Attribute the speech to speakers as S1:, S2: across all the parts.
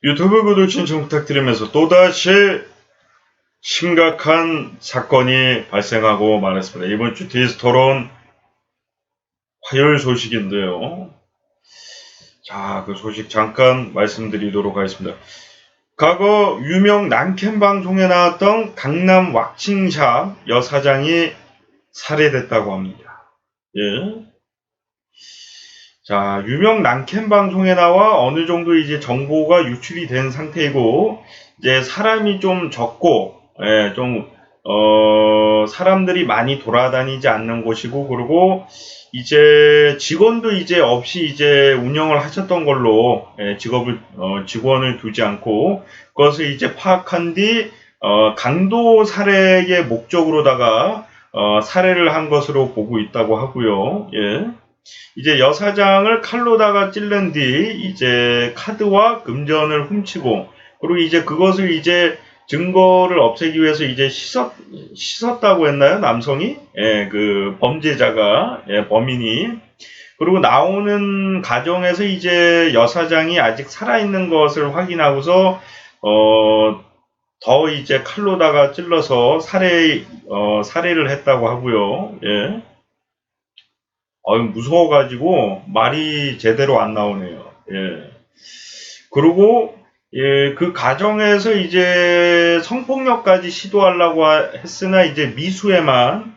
S1: 유튜브 구독 신청 부탁드리면서 또다시 심각한 사건이 발생하고 말았습니다. 이번 주 DS 토론 화요일 소식인데요. 자, 그 소식 잠깐 말씀드리도록 하겠습니다. 과거 유명 남캠 방송에 나왔던 강남 왁싱샵 여사장이 살해됐다고 합니다. 예. 자, 유명 남캠 방송에 나와 어느 정도 이제 정보가 유출이 된 상태이고, 이제 사람이 좀 적고, 사람들이 많이 돌아다니지 않는 곳이고, 그리고 이제 직원도 이제 없이 이제 운영을 하셨던 걸로, 직원을 두지 않고, 그것을 이제 파악한 뒤, 강도 살해의 목적으로다가, 살해를 한 것으로 보고 있다고 하고요. 예. 이제 여사장을 칼로다가 찔른 뒤 이제 카드와 금전을 훔치고, 그리고 이제 그것을 이제 증거를 없애기 위해서 이제 씻었다고 했나요? 남성이? 예, 그 범죄자가, 예, 범인이. 그리고 나오는 과정에서 이제 여사장이 아직 살아있는 것을 확인하고서 더 이제 칼로다가 찔러서 살해를 했다고 하고요. 예. 무서워가지고 말이 제대로 안 나오네요. 예. 그리고 예, 그 과정에서 이제 성폭력까지 시도하려고 했으나 이제 미수에만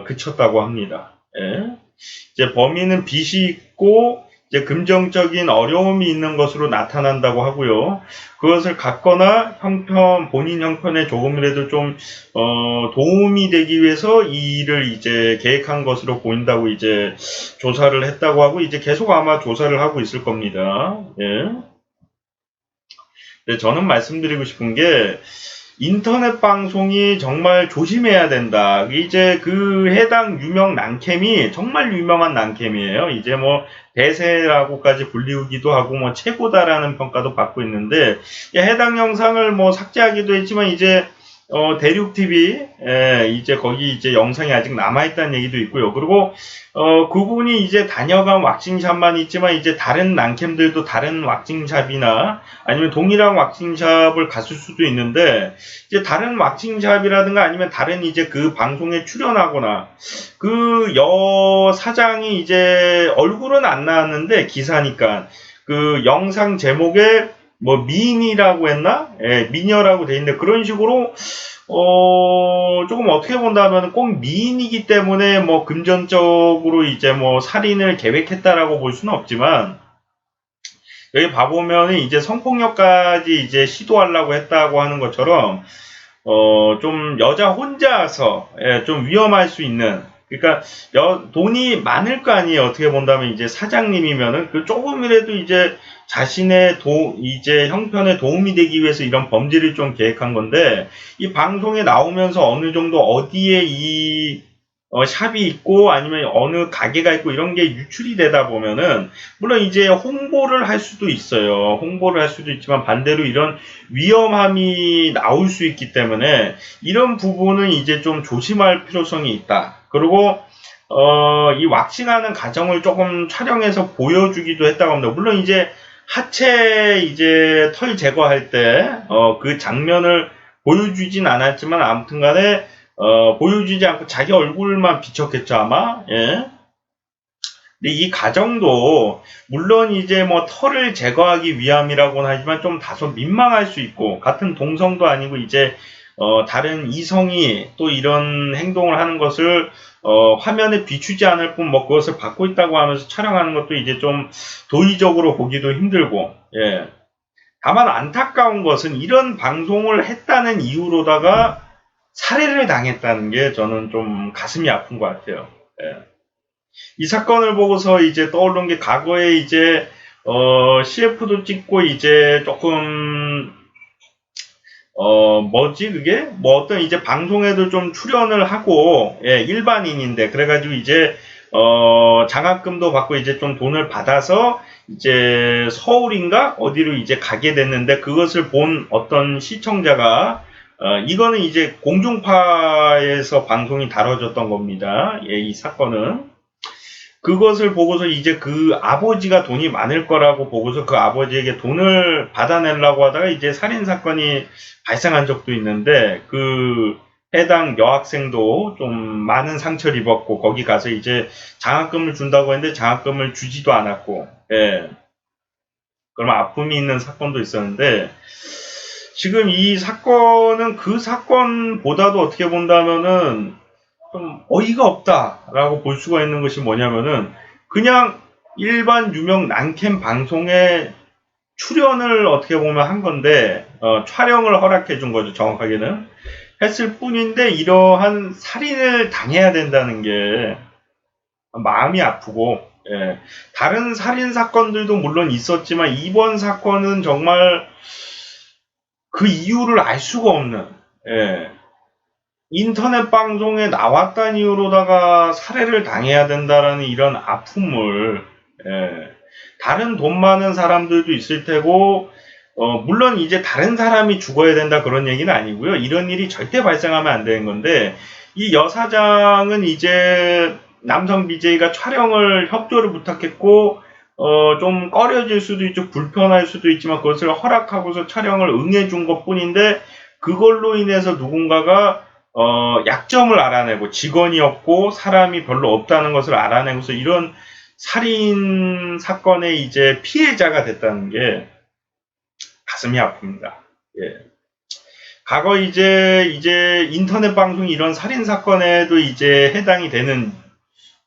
S1: 그쳤다고 합니다. 예. 이제 범인은 빚이 있고 이제 금전적인 어려움이 있는 것으로 나타난다고 하고요. 그것을 갚거나 본인 형편에 조금이라도 좀 도움이 되기 위해서 이 일을 이제 계획한 것으로 보인다고 이제 조사를 했다고 하고, 이제 계속 아마 조사를 하고 있을 겁니다. 예. 네, 저는 말씀드리고 싶은 게, 인터넷 방송이 정말 조심해야 된다. 이제 그 해당 유명 난캠이 정말 유명한 난캠이에요. 이제 뭐 대세라고까지 불리우기도 하고 뭐 최고다라는 평가도 받고 있는데, 해당 영상을 뭐 삭제하기도 했지만 이제 대륙TV, 이제 거기 이제 영상이 아직 남아있다는 얘기도 있고요. 그리고, 그분이 이제 다녀간 왁싱샵만 있지만 이제 다른 난캠들도 다른 왁싱샵이나 아니면 동일한 왁싱샵을 갔을 수도 있는데, 이제 다른 왁싱샵이라든가 아니면 다른 이제 그 방송에 출연하거나, 그 사장이 이제 얼굴은 안 나왔는데 기사니까, 그 영상 제목에 뭐 미인이라고 했나? 예, 미녀라고 돼 있는데, 그런 식으로 조금 어떻게 본다면 꼭 미인이기 때문에 뭐 금전적으로 이제 뭐 살인을 계획했다라고 볼 수는 없지만, 여기 봐보면 이제 성폭력까지 이제 시도하려고 했다고 하는 것처럼 좀 여자 혼자서, 예, 좀 위험할 수 있는, 그러니까 돈이 많을 거 아니에요. 어떻게 본다면 이제 사장님이면은 그 조금이라도 이제 자신의 이제 형편에 도움이 되기 위해서 이런 범죄를 좀 계획한 건데, 이 방송에 나오면서 어느 정도 어디에 이 샵이 있고 아니면 어느 가게가 있고 이런 게 유출이 되다 보면은, 물론 이제 홍보를 할 수도 있어요. 홍보를 할 수도 있지만 반대로 이런 위험함이 나올 수 있기 때문에 이런 부분은 이제 좀 조심할 필요성이 있다. 그리고 이 왁싱하는 과정을 조금 촬영해서 보여주기도 했다고 합니다. 물론 이제 하체 이제 털 제거할 때 그 장면을 보여주진 않았지만 아무튼 간에 보여주지 않고 자기 얼굴만 비쳤겠죠, 아마. 예. 근데 이 과정도 물론 이제 뭐 털을 제거하기 위함이라고는 하지만 좀 다소 민망할 수 있고, 같은 동성도 아니고 이제 다른 이성이 또 이런 행동을 하는 것을 화면에 비추지 않을 뿐 뭐 그것을 받고 있다고 하면서 촬영하는 것도 이제 좀 도의적으로 보기도 힘들고, 예. 다만 안타까운 것은 이런 방송을 했다는 이유로다가 살해를 당했다는 게 저는 좀 가슴이 아픈 것 같아요. 예. 이 사건을 보고서 이제 떠오른 게, 과거에 이제 CF도 찍고 이제 조금 뭐지 그게? 뭐 어떤 이제 방송에도 좀 출연을 하고, 예, 일반인인데 그래가지고 이제 장학금도 받고 이제 좀 돈을 받아서 이제 서울인가 어디로 이제 가게 됐는데, 그것을 본 어떤 시청자가 이거는 이제 공중파에서 방송이 다뤄졌던 겁니다. 예, 이 사건은. 그것을 보고서 이제 그 아버지가 돈이 많을 거라고 보고서 그 아버지에게 돈을 받아내려고 하다가 이제 살인사건이 발생한 적도 있는데 그 해당 여학생도 좀 많은 상처를 입었고 거기 가서 이제 장학금을 준다고 했는데 장학금을 주지도 않았고 예. 그럼 아픔이 있는 사건도 있었는데 지금 이 사건은 그 사건보다도 어떻게 본다면은 좀 어이가 없다라고 볼 수가 있는 것이 뭐냐면은 그냥 일반 유명 난캠 방송에 출연을 어떻게 보면 한 건데 촬영을 허락해 준 거죠. 정확하게는 했을 뿐인데 이러한 살인을 당해야 된다는 게 마음이 아프고 예. 다른 살인 사건들도 물론 있었지만 이번 사건은 정말 그 이유를 알 수가 없는 예. 인터넷 방송에 나왔다는 이유로다가 살해를 당해야 된다라는 이런 아픔을 예, 다른 돈 많은 사람들도 있을 테고 물론 이제 다른 사람이 죽어야 된다 그런 얘기는 아니고요. 이런 일이 절대 발생하면 안 되는 건데 이 여사장은 이제 남성 BJ가 촬영을 협조를 부탁했고 좀 꺼려질 수도 있죠. 불편할 수도 있지만 그것을 허락하고서 촬영을 응해준 것 뿐인데 그걸로 인해서 누군가가 약점을 알아내고 직원이었고 사람이 별로 없다는 것을 알아내고서 이런 살인 사건의 이제 피해자가 됐다는 게 가슴이 아픕니다. 예. 과거 이제 인터넷 방송이 이런 살인 사건에도 이제 해당이 되는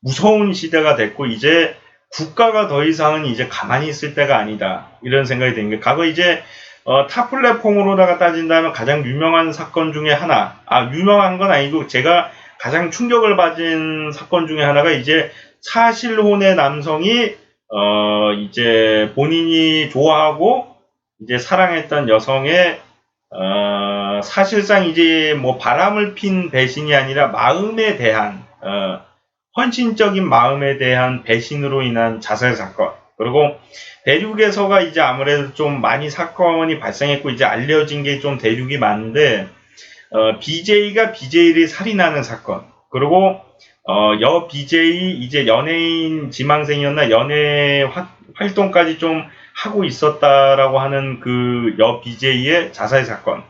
S1: 무서운 시대가 됐고 이제 국가가 더 이상은 이제 가만히 있을 때가 아니다. 이런 생각이 드는 게 과거 이제 타 플랫폼으로다가 따진다면 가장 유명한 사건 중에 하나, 유명한 건 아니고 제가 가장 충격을 받은 사건 중에 하나가 이제 사실혼의 남성이 이제 본인이 좋아하고 이제 사랑했던 여성의 사실상 이제 뭐 바람을 핀 배신이 아니라 마음에 대한 헌신적인 마음에 대한 배신으로 인한 자살 사건. 그리고 대륙에서가 이제 아무래도 좀 많이 사건이 발생했고 이제 알려진 게 좀 대륙이 많은데 BJ가 BJ를 살인하는 사건. 그리고 여 BJ 이제 연예인 지망생이었나 연예 활동까지 좀 하고 있었다라고 하는 그 여 BJ의 자살 사건.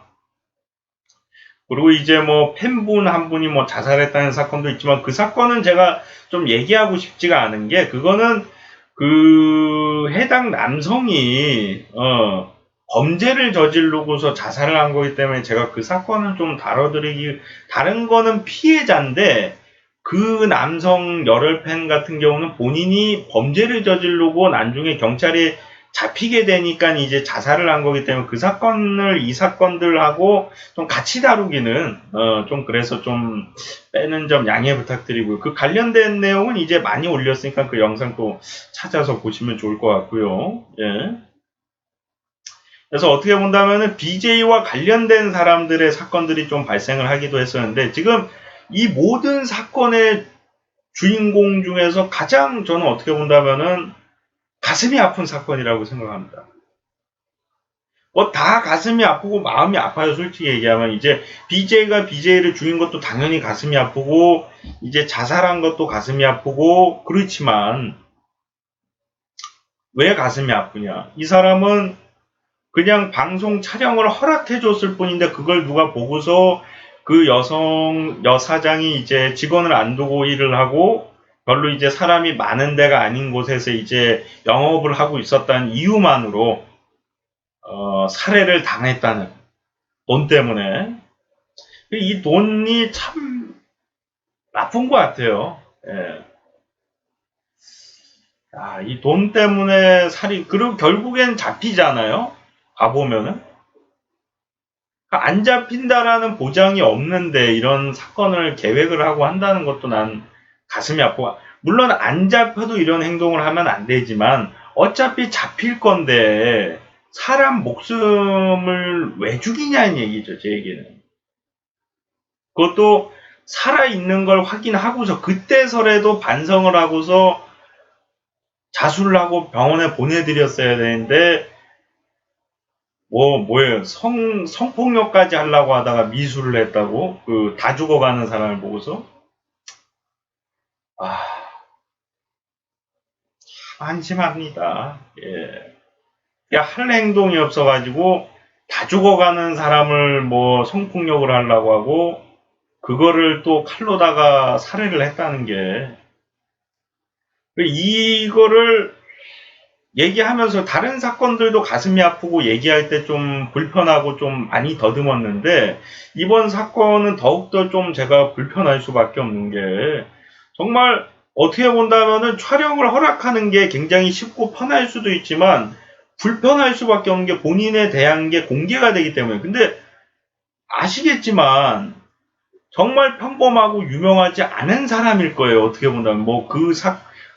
S1: 그리고 이제 뭐 팬분 한 분이 뭐 자살했다는 사건도 있지만 그 사건은 제가 좀 얘기하고 싶지가 않은 게 그거는 그 해당 남성이 범죄를 저지르고서 자살을 한 거기 때문에 제가 그 사건은 좀 다뤄드리기 다른 거는 피해자인데 그 남성 열혈팬 같은 경우는 본인이 범죄를 저지르고 나중에 경찰에 잡히게 되니까 이제 자살을 한 거기 때문에 그 사건을 이 사건들하고 좀 같이 다루기는 좀 그래서 좀 빼는 점 양해 부탁드리고요. 그 관련된 내용은 이제 많이 올렸으니까 그 영상 또 찾아서 보시면 좋을 것 같고요. 예. 그래서 어떻게 본다면은 BJ와 관련된 사람들의 사건들이 좀 발생을 하기도 했었는데 지금 이 모든 사건의 주인공 중에서 가장 저는 어떻게 본다면은 가슴이 아픈 사건이라고 생각합니다. 뭐 다 가슴이 아프고 마음이 아파요. 솔직히 얘기하면 이제 BJ가 BJ를 죽인 것도 당연히 가슴이 아프고 이제 자살한 것도 가슴이 아프고 그렇지만 왜 가슴이 아프냐? 이 사람은 그냥 방송 촬영을 허락해 줬을 뿐인데 그걸 누가 보고서 그 여사장이 이제 직원을 안 두고 일을 하고 별로 이제 사람이 많은 데가 아닌 곳에서 이제 영업을 하고 있었다는 이유만으로 살해를 당했다는 돈 때문에 이 돈이 참 나쁜 것 같아요. 예. 이 돈 때문에 그리고 결국엔 잡히잖아요. 가보면은. 안 잡힌다라는 보장이 없는데 이런 사건을 계획을 하고 한다는 것도 난 가슴이 아프고 물론 안 잡혀도 이런 행동을 하면 안 되지만 어차피 잡힐 건데 사람 목숨을 왜 죽이냐는 얘기죠. 제 얘기는. 그것도 살아있는 걸 확인하고서 그때서라도 반성을 하고서 자수를 하고 병원에 보내드렸어야 되는데 뭐예요? 성폭력까지 하려고 하다가 미수를 했다고? 다 죽어가는 사람을 보고서? 아, 참 한심합니다. 예. 야, 할 행동이 없어가지고 다 죽어가는 사람을 뭐 성폭력을 하려고 하고 그거를 또 칼로다가 살해를 했다는 게 이거를 얘기하면서 다른 사건들도 가슴이 아프고 얘기할 때 좀 불편하고 좀 많이 더듬었는데 이번 사건은 더욱더 좀 제가 불편할 수밖에 없는 게 정말 어떻게 본다면은 촬영을 허락하는 게 굉장히 쉽고 편할 수도 있지만 불편할 수밖에 없는 게 본인에 대한 게 공개가 되기 때문에 근데 아시겠지만 정말 평범하고 유명하지 않은 사람일 거예요. 어떻게 본다면 뭐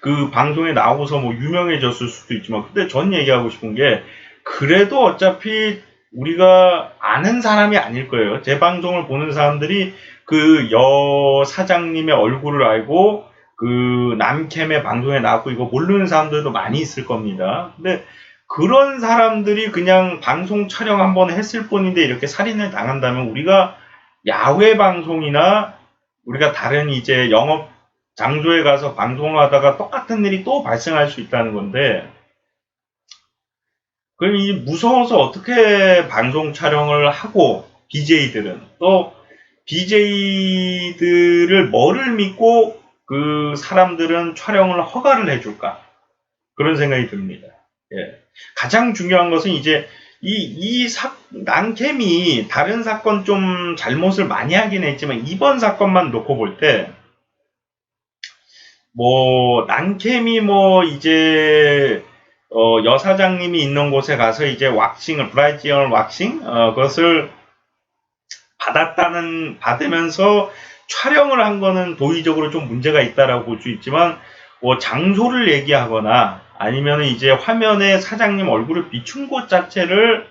S1: 그 방송에 나오고서 뭐 유명해졌을 수도 있지만 근데 전 얘기하고 싶은 게 그래도 어차피 우리가 아는 사람이 아닐 거예요. 제 방송을 보는 사람들이 그 여 사장님의 얼굴을 알고 그 남캠의 방송에 나왔고 이거 모르는 사람들도 많이 있을 겁니다. 근데 그런 사람들이 그냥 방송 촬영 한번 했을 뿐인데 이렇게 살인을 당한다면 우리가 야외 방송이나 우리가 다른 이제 영업 장소에 가서 방송을 하다가 똑같은 일이 또 발생할 수 있다는 건데, 그럼 이 무서워서 어떻게 방송 촬영을 하고, BJ들은 또 BJ들을 뭐를 믿고 그 사람들은 촬영을 허가를 해줄까? 그런 생각이 듭니다. 예. 가장 중요한 것은 이제 난캠이 다른 사건 좀 잘못을 많이 하긴 했지만 이번 사건만 놓고 볼 때, 뭐, 난캠이 뭐, 이제, 여사장님이 있는 곳에 가서 이제 왁싱을, 브라이지언 왁싱? 그것을 받으면서 촬영을 한 거는 도의적으로 좀 문제가 있다라고 볼 수 있지만, 뭐, 장소를 얘기하거나 아니면 이제 화면에 사장님 얼굴을 비춘 곳 자체를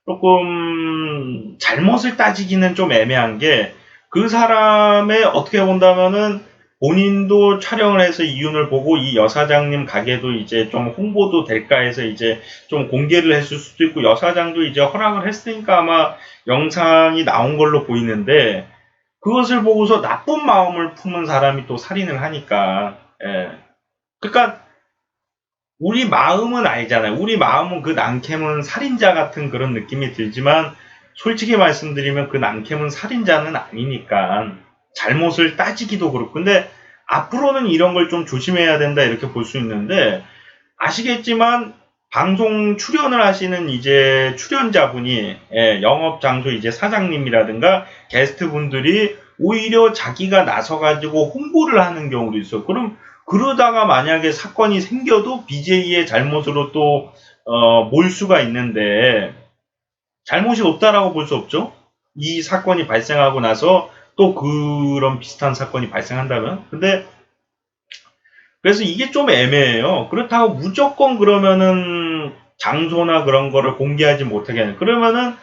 S1: 조금 잘못을 따지기는 좀 애매한 게 그 사람의 어떻게 본다면은 본인도 촬영을 해서 이윤을 보고 이 여사장님 가게도 이제 좀 홍보도 될까 해서 이제 좀 공개를 했을 수도 있고 여사장도 이제 허락을 했으니까 아마 영상이 나온 걸로 보이는데 그것을 보고서 나쁜 마음을 품은 사람이 또 살인을 하니까 예. 그러니까 우리 마음은 알잖아요. 우리 마음은 그 남캠은 살인자 같은 그런 느낌이 들지만 솔직히 말씀드리면 그 남캠은 살인자는 아니니까 잘못을 따지기도 그렇고 근데 앞으로는 이런 걸 좀 조심해야 된다 이렇게 볼 수 있는데 아시겠지만 방송 출연을 하시는 이제 출연자분이 영업 장소 이제 사장님이라든가 게스트 분들이 오히려 자기가 나서 가지고 홍보를 하는 경우도 있어요. 그럼 그러다가 만약에 사건이 생겨도 BJ의 잘못으로 또 몰 수가 있는데 잘못이 없다라고 볼 수 없죠. 이 사건이 발생하고 나서 또 그런 비슷한 사건이 발생한다면 근데 그래서 이게 좀 애매해요. 그렇다고 무조건 그러면은 장소나 그런 거를 공개하지 못하게 하는. 그러면은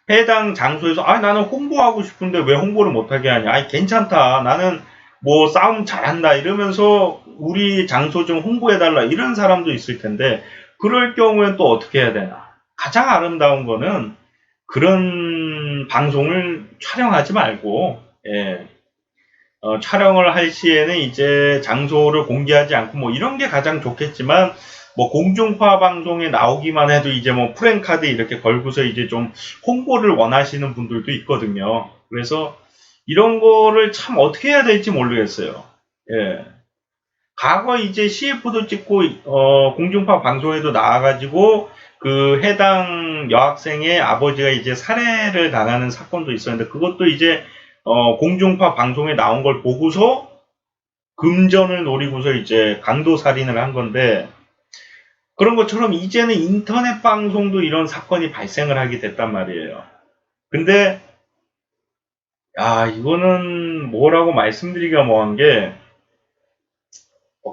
S1: 해당 장소에서 나는 홍보하고 싶은데 왜 홍보를 못하게 하냐. 괜찮다. 나는 뭐 싸움 잘한다 이러면서 우리 장소 좀 홍보해달라 이런 사람도 있을 텐데 그럴 경우엔 또 어떻게 해야 되나. 가장 아름다운 거는 그런 방송을 촬영하지 말고 예. 촬영을 할 시에는 이제 장소를 공개하지 않고 뭐 이런 게 가장 좋겠지만 뭐 공중파 방송에 나오기만 해도 이제 뭐 프랜카드 이렇게 걸고서 이제 좀 홍보를 원하시는 분들도 있거든요. 그래서 이런 거를 참 어떻게 해야 될지 모르겠어요. 예. 과거 이제 CF도 찍고 공중파 방송에도 나와가지고 그 해당 여학생의 아버지가 이제 살해를 당하는 사건도 있었는데 그것도 이제 공중파 방송에 나온 걸 보고서 금전을 노리고서 이제 강도 살인을 한 건데 그런 것처럼 이제는 인터넷 방송도 이런 사건이 발생을 하게 됐단 말이에요. 근데 이거는 뭐라고 말씀드리기가 뭐한 게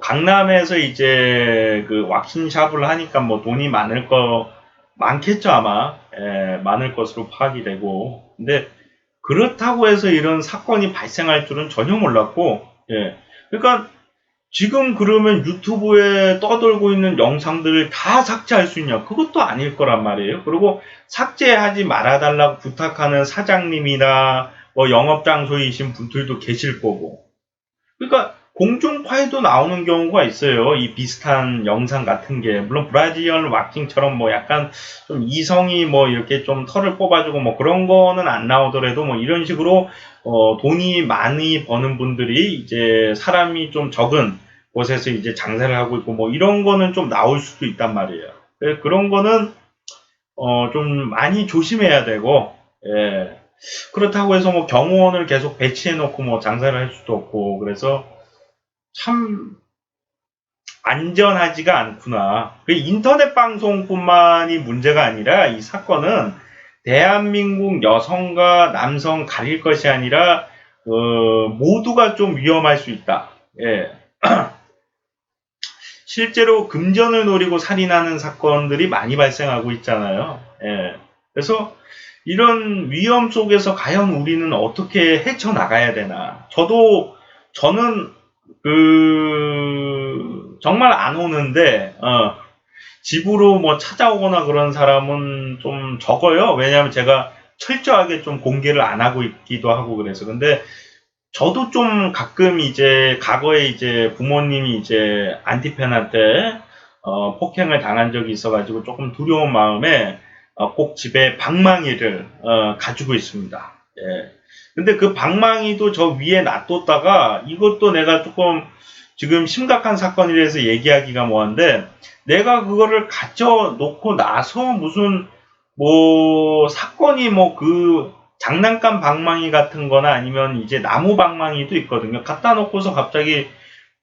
S1: 강남에서 이제 그 왁싱샵을 하니까 뭐 돈이 많겠죠 아마. 많을 것으로 파악이 되고 근데 그렇다고 해서 이런 사건이 발생할 줄은 전혀 몰랐고, 그러니까 지금 그러면 유튜브에 떠돌고 있는 영상들을 다 삭제할 수 있냐? 그것도 아닐 거란 말이에요. 그리고 삭제하지 말아달라고 부탁하는 사장님이나 뭐 영업장소이신 분들도 계실 거고. 그러니까 공중파에도 나오는 경우가 있어요. 이 비슷한 영상 같은 게. 물론 브라질리언 왁킹처럼 뭐 약간 좀 이성이 뭐 이렇게 좀 털을 뽑아주고 뭐 그런 거는 안 나오더라도 뭐 이런 식으로 돈이 많이 버는 분들이 이제 사람이 좀 적은 곳에서 이제 장사를 하고 있고 뭐 이런 거는 좀 나올 수도 있단 말이에요. 그런 거는 좀 많이 조심해야 되고, 예. 그렇다고 해서 뭐 경호원을 계속 배치해 놓고 뭐 장사를 할 수도 없고, 그래서 참 안전하지가 않구나. 그 인터넷 방송뿐만이 문제가 아니라 이 사건은 대한민국 여성과 남성 가릴 것이 아니라 모두가 좀 위험할 수 있다. 예. 실제로 금전을 노리고 살인하는 사건들이 많이 발생하고 있잖아요. 예. 그래서 이런 위험 속에서 과연 우리는 어떻게 헤쳐나가야 되나. 저는 정말 안 오는데, 집으로 뭐 찾아오거나 그런 사람은 좀 적어요. 왜냐하면 제가 철저하게 좀 공개를 안 하고 있기도 하고 그래서. 근데 저도 좀 가끔 이제 과거에 이제 부모님이 이제 안티팬한테 폭행을 당한 적이 있어가지고 조금 두려운 마음에 꼭 집에 방망이를 가지고 있습니다. 예. 근데 그 방망이도 저 위에 놔뒀다가 이것도 내가 조금 지금 심각한 사건이라서 얘기하기가 뭐한데 내가 그거를 가져 놓고 나서 무슨 뭐 사건이 뭐 장난감 방망이 같은 거나 아니면 이제 나무 방망이도 있거든요. 갖다 놓고서 갑자기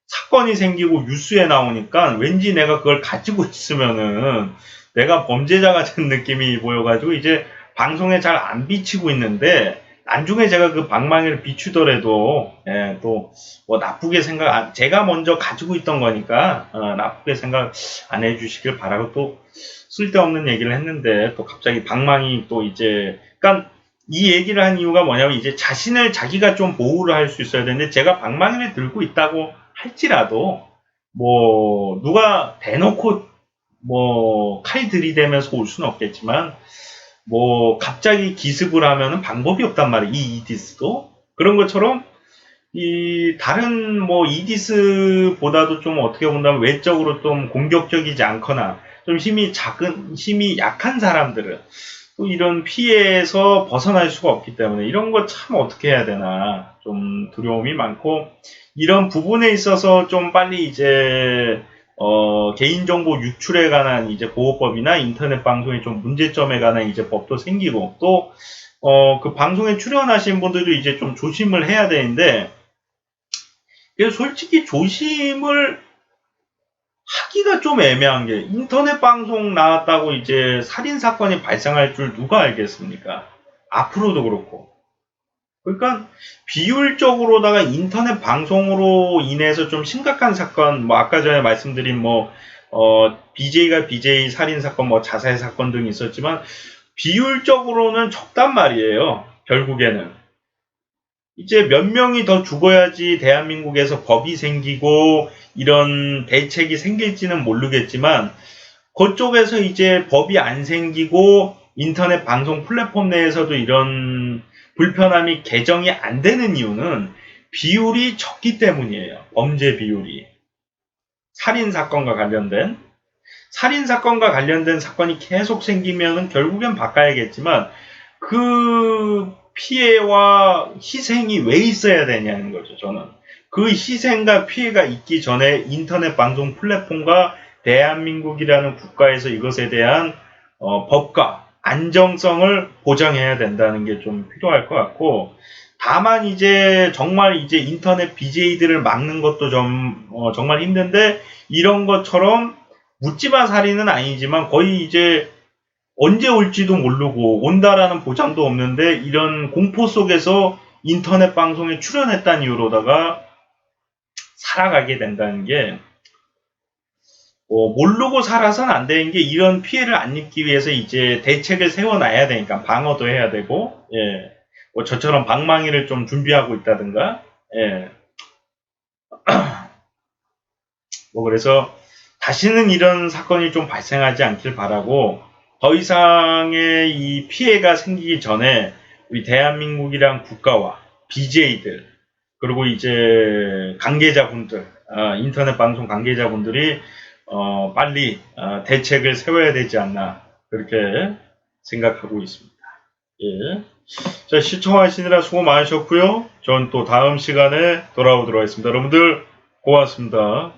S1: 사건이 생기고 뉴스에 나오니까 왠지 내가 그걸 가지고 있으면은 내가 범죄자 같은 느낌이 보여가지고 이제 방송에 잘 안 비치고 있는데 나중에 제가 그 방망이를 비추더라도 또 뭐 나쁘게 제가 먼저 가지고 있던 거니까 나쁘게 생각 안 해주시길 바라고 또 쓸데없는 얘기를 했는데 또 갑자기 방망이 또 이제 그러니까 이 얘기를 한 이유가 뭐냐면 이제 자신을 자기가 좀 보호를 할 수 있어야 되는데 제가 방망이를 들고 있다고 할지라도 뭐 누가 대놓고 뭐 칼 들이대면서 올 수는 없겠지만 뭐 갑자기 기습을 하면은 방법이 없단 말이에요. 이 이디스도 그런 것처럼 이 다른 뭐 이디스보다도 좀 어떻게 본다면 외적으로 좀 공격적이지 않거나 좀 힘이 약한 사람들은 또 이런 피해에서 벗어날 수가 없기 때문에 이런 거 참 어떻게 해야 되나 좀 두려움이 많고 이런 부분에 있어서 좀 빨리 이제 개인정보 유출에 관한 이제 보호법이나 인터넷 방송의 좀 문제점에 관한 이제 법도 생기고 또 그 방송에 출연하신 분들도 이제 좀 조심을 해야 되는데 솔직히 조심을 하기가 좀 애매한 게 인터넷 방송 나왔다고 이제 살인 사건이 발생할 줄 누가 알겠습니까? 앞으로도 그렇고. 그러니까 비율적으로다가 인터넷 방송으로 인해서 좀 심각한 사건, 뭐 아까 전에 말씀드린 뭐 BJ가 BJ 살인 사건, 뭐 자살 사건 등이 있었지만 비율적으로는 적단 말이에요. 결국에는. 이제 몇 명이 더 죽어야지 대한민국에서 법이 생기고 이런 대책이 생길지는 모르겠지만 그쪽에서 이제 법이 안 생기고 인터넷 방송 플랫폼 내에서도 이런 불편함이 개정이 안 되는 이유는 비율이 적기 때문이에요. 범죄 비율이. 살인사건과 관련된 사건이 계속 생기면 결국엔 바꿔야겠지만 그 피해와 희생이 왜 있어야 되냐는 거죠. 저는 그 희생과 피해가 있기 전에 인터넷 방송 플랫폼과 대한민국이라는 국가에서 이것에 대한 법과 안정성을 보장해야 된다는 게 좀 필요할 것 같고 다만 이제 정말 이제 인터넷 BJ들을 막는 것도 좀 정말 힘든데 이런 것처럼 묻지마 살인은 아니지만 거의 이제 언제 올지도 모르고 온다라는 보장도 없는데 이런 공포 속에서 인터넷 방송에 출연했다는 이유로다가 살아가게 된다는 게 모르고 살아서는 안 되는 게 이런 피해를 안 입기 위해서 이제 대책을 세워놔야 되니까 방어도 해야 되고 뭐 저처럼 방망이를 좀 준비하고 있다든가 뭐 그래서 다시는 이런 사건이 좀 발생하지 않길 바라고 더 이상의 이 피해가 생기기 전에 우리 대한민국이란 국가와 BJ들 그리고 이제 관계자분들, 인터넷 방송 관계자분들이 빨리 대책을 세워야 되지 않나 그렇게 생각하고 있습니다. 예. 자, 시청하시느라 수고 많으셨고요. 전 또 다음 시간에 돌아오도록 하겠습니다. 여러분들 고맙습니다.